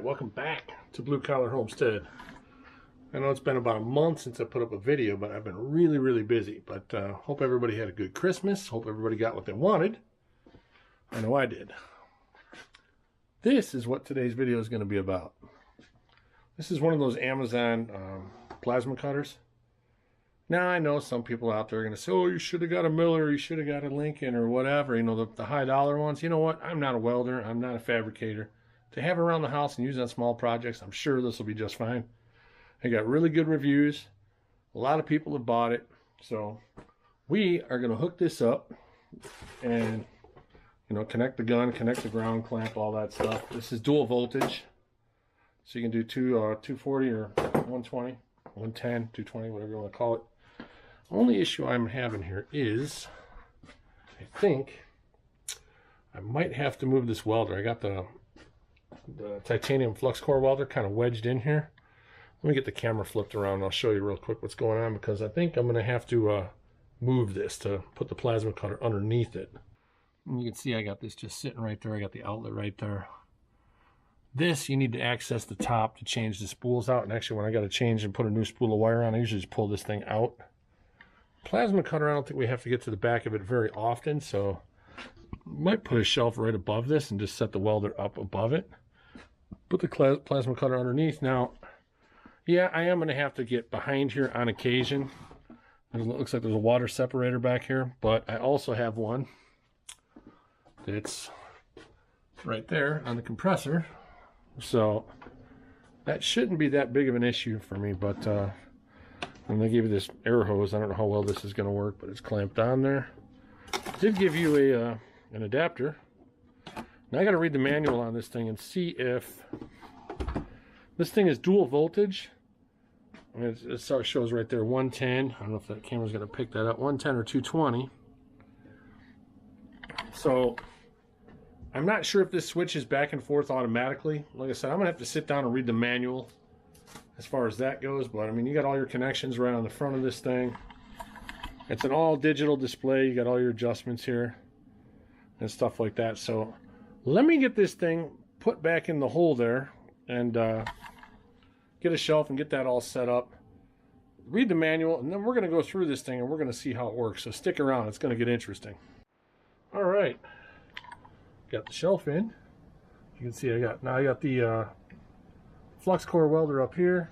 welcome back to Blue Collar Homestead. I know it's been about a month since I put up a video, but I've been really busy. But hope everybody had a good Christmas. Hope everybody got what they wanted. I know I did. This is what today's video is going to be about. This is one of those Amazon plasma cutters. Now I know some people out there are going to say, oh, you should have got a Miller, you should have got a Lincoln or whatever, you know, the high dollar ones. You know what? I'm not a welder. I'm not a fabricator. To have it around the house and use on small projects, I'm sure this will be just fine. I got really good reviews. A lot of people have bought it. So we are going to hook this up and, you know, connect the gun, connect the ground clamp, all that stuff. This is dual voltage. So you can do 240 or 120, 110, 220, whatever you want to call it. Only issue I'm having here is, I think I might have to move this welder. I got the titanium flux core welder kind of wedged in here. Let me get the camera flipped around and I'll show you real quick what's going on, because I think I'm going to have to move this to put the plasma cutter underneath it. And you can see I got this just sitting right there. I got the outlet right there. This, you need to access the top to change the spools out. And actually, when I got to change and put a new spool of wire on, I usually just pull this thing out. Plasma cutter, I don't think we have to get to the back of it very often, so might put a shelf right above this and just set the welder up above it. Put the plasma cutter underneath. Now, yeah, I am going to have to get behind here on occasion. It looks like there's a water separator back here, but I also have one that's right there on the compressor. So that shouldn't be that big of an issue for me, but and they give you this air hose. I don't know how well this is going to work, but it's clamped on there. Did give you a an adapter. Now I got to read the manual on this thing and see if this thing is dual voltage. I mean, it shows right there 110. I don't know if that camera's going to pick that up. 110 or 220. So I'm not sure if this switches back and forth automatically. Like I said, I'm going to have to sit down and read the manual as far as that goes. But I mean, you got all your connections right on the front of this thing. It's an all digital display. You got all your adjustments here and stuff like that. So let me get this thing put back in the hole there and get a shelf and get that all set up. Read the manual, and then we're going to go through this thing and we're going to see how it works. So stick around. It's going to get interesting. All right. Got the shelf in. You can see I got the flux core welder up here,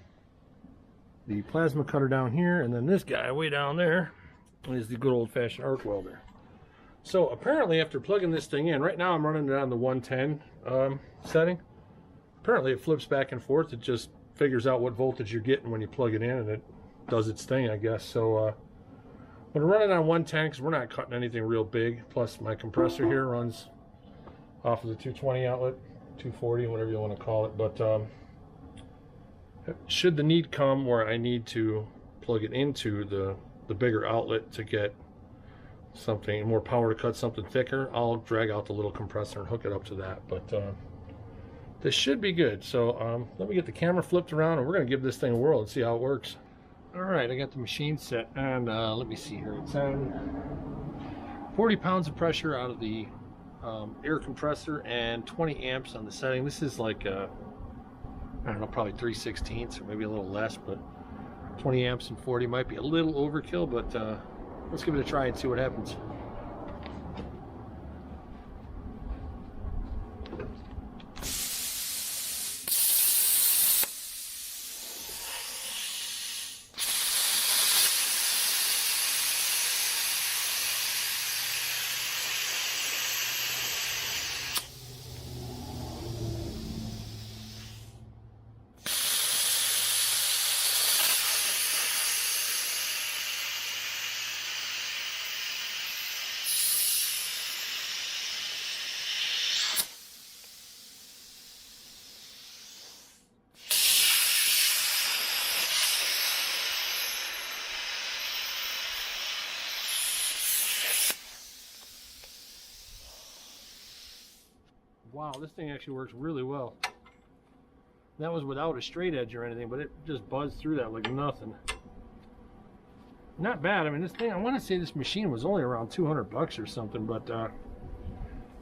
the plasma cutter down here, and then this guy way down there is the good old-fashioned arc welder. So apparently, after plugging this thing in, right now I'm running it on the 110 setting. Apparently it flips back and forth. It just figures out what voltage you're getting when you plug it in, and it does its thing, I guess. So I'm going to run it on 110 because we're not cutting anything real big. Plus my compressor here runs off of the 220 outlet, 240, whatever you want to call it. But should the need come where I need to plug it into the bigger outlet to get something more power to cut something thicker, I'll drag out the little compressor and hook it up to that. But this should be good. So let me get the camera flipped around and we're going to give this thing a whirl and see how it works. All right, I got the machine set, and let me see here. It's on 40 pounds of pressure out of the air compressor and 20 amps on the setting. This is like I don't know, probably 3/16 or maybe a little less, but 20 amps and 40 might be a little overkill, but let's give it a try and see what happens. Wow, this thing actually works really well. That was without a straight edge or anything, but it just buzzed through that like nothing. Not bad. I mean, this thing, I want to say this machine was only around 200 bucks or something, but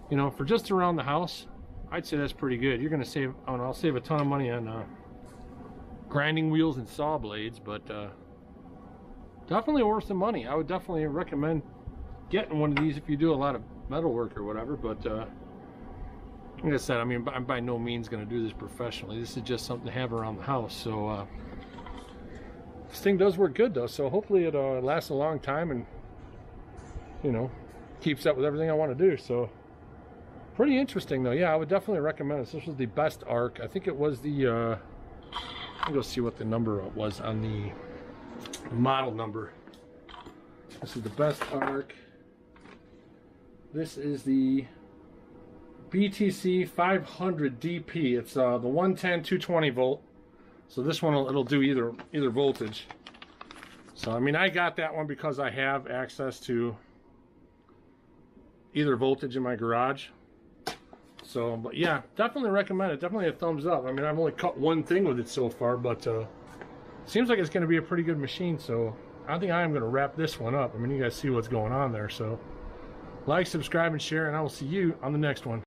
you know, for just around the house, I'd say that's pretty good. You're gonna save, I'll save a ton of money on grinding wheels and saw blades, but definitely worth the money. I would definitely recommend getting one of these if you do a lot of metal work or whatever. But like I said, I mean, I'm by no means going to do this professionally. This is just something to have around the house. So this thing does work good though, so hopefully it lasts a long time and, you know, keeps up with everything I want to do. So pretty interesting though. Yeah, I would definitely recommend this. This was the Bestarc. I think it was the let me go see what the number was on the model number. This is the Bestarc. This is the BTC 500 DP. It's the 110 220 volt. So this one it'll do either voltage. So I mean, I got that one because I have access to either voltage in my garage. So, but yeah, definitely recommend it. Definitely a thumbs up. I mean, I've only cut one thing with it so far, but seems like it's going to be a pretty good machine. So I think I am going to wrap this one up. I mean, you guys see what's going on there. So like, subscribe, and share, and I will see you on the next one.